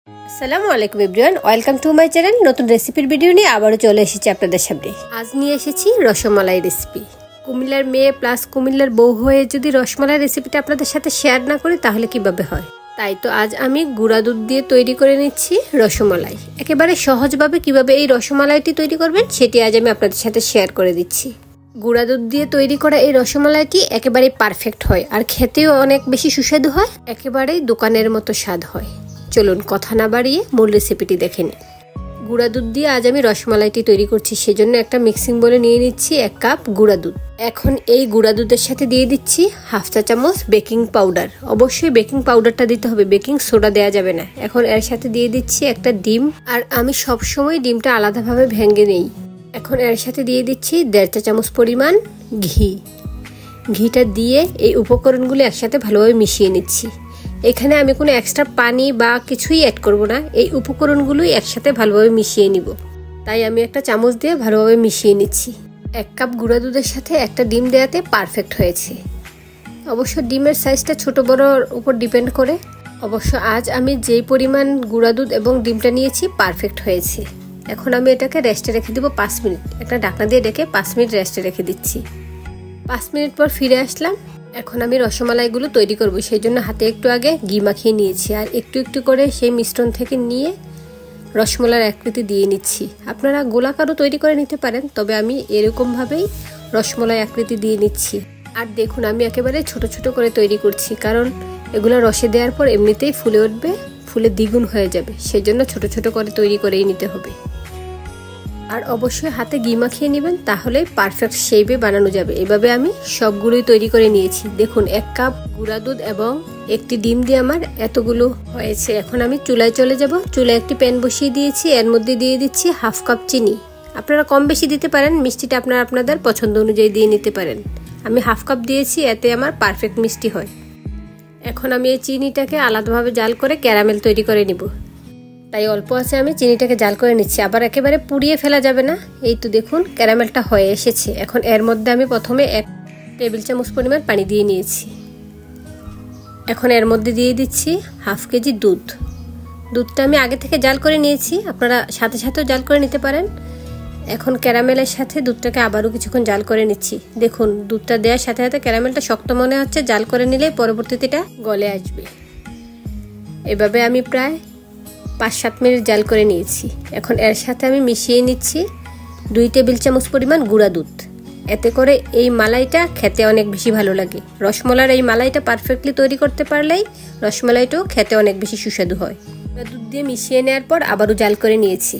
আসসালামু আলাইকুম everyone, welcome to my channel. নতুন রেসিপির ভিডিও নিয়ে আবারও চলে এসেছি আপনাদের সামনে। আজ নিয়ে এসেছি রসমালাই রেসিপি। কুমিল্লার মেয়ে প্লাস কুমিল্লার বউ হয়ে যদি রসমালাই রেসিপিটা আপনাদের সাথে শেয়ার না করি তাহলে কিভাবে হয়। তাই তো আজ আমি গুঁড়া দুধ দিয়ে তৈরি করে নিচ্ছি রসমালাই। একেবারে সহজভাবে কিভাবে এই রসমালাইটি তৈরি করবেন সেটি আজ আমি আপনাদের সাথে শেয়ার করে দিচ্ছি। গুঁড়া দুধ দিয়ে তৈরি করা এই রসমালাইটি একেবারেই পারফেক্ট হয়, আর খেতেও অনেক বেশি সুস্বাদু হয়, একেবারেই দোকানের মতো স্বাদ হয়। চলুন কথা না বাড়িয়ে মূল রেসিপিটি দেখে নিই। গুঁড়া দুধ দিয়ে আজ আমি রসমালাইটি তৈরি করছি, সেজন্য একটা মিক্সিং বোলে নিয়ে নিচ্ছি 1 কাপ গুঁড়া দুধ। এখন এই গুঁড়া দুধের সাথে দিয়ে দিচ্ছি 1/2 চা চামচ বেকিং পাউডার। অবশ্যই বেকিং পাউডারটা দিতে হবে, বেকিং সোডা দেওয়া যাবে না। এখন এর সাথে দিয়ে দিচ্ছি একটা ডিম, আর আমি সবসময় ডিমটা আলাদাভাবে ভেঙে নেই। এখন এর সাথে দিয়ে দিচ্ছি 1/2 চা চামচ পরিমাণ ঘি। ঘিটা দিয়ে এই উপকরণগুলো একসাথে ভালোভাবে মিশিয়ে নিচ্ছি। এখানে আমি কোনো এক্সট্রা পানি বা কিছুই অ্যাড করব না, এই উপকরণগুলোই একসাথে ভালোভাবে মিশিয়ে নিব। তাই আমি একটা চামচ দিয়ে ভালোভাবে মিশিয়ে নিচ্ছি। 1 কাপ গুঁড়া দুধের সাথে একটা ডিম দেওয়াতে পারফেক্ট হয়েছে। অবশ্য ডিমের সাইজটা ছোট বড়র উপর ডিপেন্ড করে। অবশ্য আজ আমি যেই পরিমাণ গুঁড়া দুধ এবং ডিমটা নিয়েছি পারফেক্ট হয়েছে। এখন আমি এটাকে রেস্টে রেখে দিব 5 মিনিট। একটা ঢাকনা দিয়ে ঢেকে 5 মিনিট রেস্টে রেখে দিচ্ছি। 5 মিনিট পর ফিরে আসলাম। এখন আমি রসমালাইগুলো তৈরি করব, সেই জন্য হাতে একটু আগে ঘি মাখিয়ে নিয়েছি, আর একটু একটু করে সেই মিশ্রণ থেকে নিয়ে রসমালাইয়ের আকৃতি দিয়ে নিচ্ছি। আপনারা গোলাকারও তৈরি করে নিতে পারেন, তবে আমি এরকমভাবেই রসমালাই আকৃতি দিয়ে নিচ্ছি। আর দেখুন আমি একেবারে ছোট ছোট করে তৈরি করছি, কারণ এগুলো রসে দেওয়ার পর এমনিতেই ফুলে উঠবে, ফুলে দ্বিগুণ হয়ে যাবে, সেজন্য ছোট ছোট করে তৈরি করেই নিতে হবে। আর অবশ্যই হাতে ঘি মাখিয়ে নেবেন, তাহলে পারফেক্ট শেপে বানানো যাবে। এভাবে আমি সবগুলোই তৈরি করে নিয়েছি। দেখুন 1 কাপ গুঁড়া দুধ এবং একটি ডিম দিয়ে আমার এতগুলো হয়েছে। এখন আমি চুলায় চলে যাব। চুলায় একটি প্যান বসিয়ে দিয়েছি, এর মধ্যে দিয়ে দিচ্ছি 1/2 কাপ চিনি। আপনারা কম বেশি দিতে পারেন, মিষ্টিটা আপনারা আপনাদের পছন্দ অনুযায়ী দিয়ে নিতে পারেন। আমি 1/2 কাপ দিয়েছি, এতে আমার পারফেক্ট মিষ্টি হয়। এখন আমি এই চিনিটাকে আলাদাভাবে জাল করে ক্যারামেল তৈরি করে নিব। তাই অল্প আছে আমি চিনিটাকে জাল করে নিচ্ছি, আবার একেবারে পুড়িয়ে ফেলা যাবে না। এই তো দেখুন ক্যারামেলটা হয়ে এসেছে। এখন এর মধ্যে আমি প্রথমে 1 টেবিল চামচ পরিমাণ পানি দিয়ে নিয়েছি। এখন এর মধ্যে দিয়ে দিচ্ছি 1/2 কেজি দুধ। দুধটা আমি আগে থেকে জাল করে নিয়েছি, আপনারা সাথে সাথেও জাল করে নিতে পারেন। এখন ক্যারামেলের সাথে দুধটাকে আবারও কিছুক্ষণ জাল করে নিচ্ছি। দেখুন দুধটা দেওয়ার সাথে সাথে ক্যারামেলটা শক্ত মনে হচ্ছে, জাল করে নিলে পরবর্তীতে এটা গলে আসবে। এভাবে আমি প্রায় 5-7 মিনিট জাল করে নিয়েছি। এখন এর সাথে আমি মিশিয়ে নিচ্ছি 2 টেবিল চামচ পরিমাণ গুঁড়া দুধ। এতে করে এই মালাইটা খেতে অনেক বেশি ভালো লাগে। রসমালাইয়ের এই মালাইটা পারফেক্টলি তৈরি করতে পারলেই রসমালাইটাও খেতে অনেক বেশি সুস্বাদু হয়। দুধ দিয়ে মিশিয়ে নেওয়ার পর আবারও জাল করে নিয়েছি।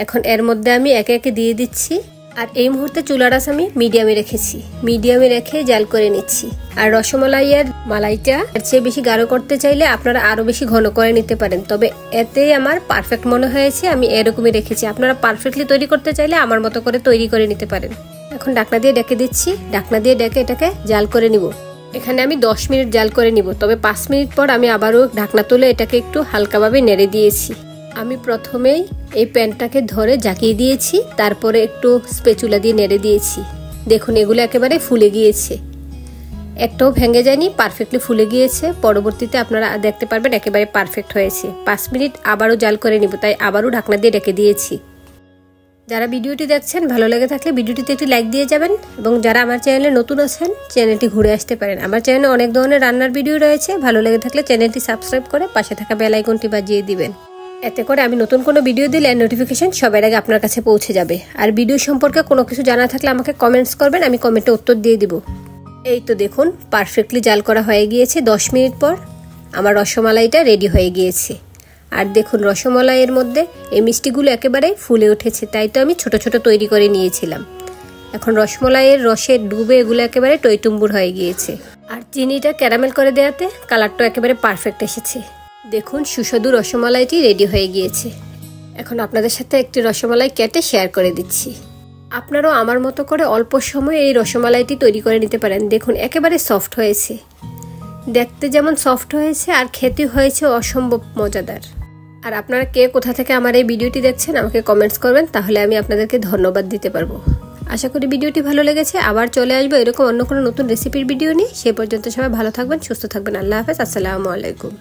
এখন এর মধ্যে আমি একে একে দিয়ে দিচ্ছি, আর এই মুহূর্তে চুলার আঁচ আমি মিডিয়ামে রেখেছি। মিডিয়ামে রেখে জাল করে নিচ্ছি। আর রসমালাইয়ের মালাইটা এর চেয়ে বেশি গাঢ় করতে চাইলে আপনারা আরো বেশি ঘন করে নিতে পারেন, তবে এতে আমার পারফেক্ট মনে হয়েছে, আমি এরকমই রেখেছি। আপনারা পারফেক্টলি তৈরি করতে চাইলে আমার মতো করে তৈরি করে নিতে পারেন। এখন ঢাকনা দিয়ে ঢেকে দিচ্ছি। ঢাকনা দিয়ে ঢেকে এটাকে জাল করে নিব। এখানে আমি 10 মিনিট জাল করে নিব, তবে 5 মিনিট পর আমি আবারও ঢাকনা তুলে এটাকে একটু হালকাভাবে নেড়ে দিয়েছি। আমি প্রথমেই এই প্যানটাকে ধরে ঝাঁকিয়ে দিয়েছি, তারপরে একটু স্প্যাচুলা দিয়ে নেড়ে দিয়েছি। দেখুন এগুলো একেবারে ফুলে গিয়েছে, একটাও ভেঙে যায়নি, পারফেক্টলি ফুলে গিয়েছে। পরবর্তীতে আপনারা দেখতে পারবেন একেবারে পারফেক্ট হয়েছে। 5 মিনিট আবারও জাল করে নিব, তাই আবারও ঢাকনা দিয়ে ঢেকে দিয়েছি। যারা ভিডিওটি দেখছেন ভালো লেগে থাকলে ভিডিওটিতে একটি লাইক দিয়ে যাবেন, এবং যারা আমার চ্যানেলে নতুন আছেন চ্যানেলটি ঘুরে আসতে পারেন। আমার চ্যানেলে অনেক ধরনের রান্নার ভিডিও রয়েছে, ভালো লেগে থাকলে চ্যানেলটি সাবস্ক্রাইব করে পাশে থাকা বেল আইকনটি বাজিয়ে দিবেন। এতে করে আমি নতুন কোনো ভিডিও দিলে নোটিফিকেশন সবার আগে আপনার কাছে পৌঁছে যাবে। আর ভিডিও সম্পর্কে কোনো কিছু জানা থাকলে আমাকে কমেন্টস করবেন, আমি কমেন্টে উত্তর দিয়ে দিব। এই তো দেখুন পারফেক্টলি জাল করা হয়ে গিয়েছে। 10 মিনিট পর আমার রসমালাইটা রেডি হয়ে গিয়েছে। আর দেখুন রসমালাইয়ের মধ্যে এই মিষ্টিগুলো একেবারে ফুলে উঠেছে, তাই তো আমি ছোট ছোট তৈরি করে নিয়েছিলাম। এখন রসমালাইয়ের রসে ডুবে এগুলো একেবারে টইটুম্বুর হয়ে গিয়েছে। আর চিনিটা ক্যারামেল করে দেওয়াতে কালারটা একেবারে পারফেক্ট এসেছে। দেখুন সুস্বাদু রসমালাইটি রেডি হয়ে গিয়েছে। এখন আপনাদের সাথে একটি রসমালাই কেটে শেয়ার করে দিচ্ছি। আপনারাও আমার মতো করে অল্প সময়ে এই রসমালাইটি তৈরি করে নিতে পারেন। দেখুন একেবারে সফট হয়েছে, দেখতে যেমন সফট হয়েছে আর খেতে হয়েছে অসম্ভব মজাদার। আর আপনারা কে কোথা থেকে আমার এই ভিডিওটি দেখছেন আমাকে কমেন্টস করবেন, তাহলে আমি আপনাদেরকে ধন্যবাদ দিতে পারবো। আশা করি ভিডিওটি ভালো লেগেছে। আবার চলে আসবো এরকম অন্য কোনো নতুন রেসিপির ভিডিও নিয়ে। সে পর্যন্ত সবাই ভালো থাকবেন, সুস্থ থাকবেন। আল্লাহ হাফেজ, আসসালামু আলাইকুম।